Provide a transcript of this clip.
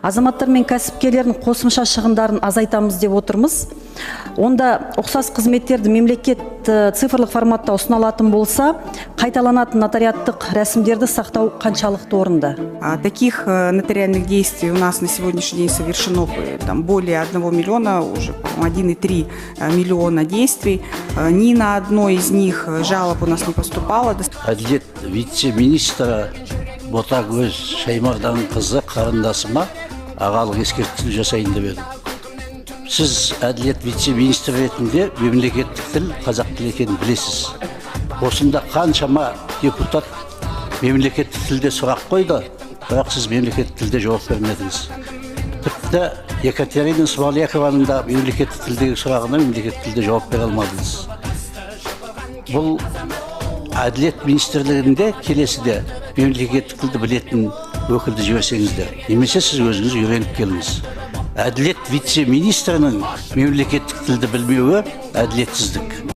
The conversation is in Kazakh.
Азаматтар мен кәсіпкерлердің қосымша шығындарын азайтамыз деп отырмыз. Онда ұқсас қызметтерді мемлекет цифрлық форматта ұсыналатын болса, қайталанатын нотариаттық рәсімдерді сақтау қаншалықты орынды? Таких нотариальных действий у нас на сегодняшний день совершено более 1 миллиона, уже 1,3 миллиона действий. Ни на одной из них жалоб у нас не поступало. Әділет вице-министрі Ботагөз Шаймарданның қызы қарындасыма ағалық ескерту жасайын деп едім. Сіз әділет вице-министр ретінде мемлекеттік тіл қазақ тілі екенін білесіз. Осында қаншама депутат мемлекеттік тілде сұрақ қойды, бірақ сіз мемлекеттік тілде жауап бермедіңіз. Тіпті Екатерина Смолякованың да мемлекеттік тілдегі сұрағына мемлекеттік тілде жауап бере алмадыңыз. Бұл әділет министрлігінде келесіде мемлекеттік тілді білетін өкілді жіберсеңіздер, немесе сіз өзіңіз үйреніп келіңіз. Әділет вице-министрінің мемлекеттік тілді білмеуі әділетсіздік.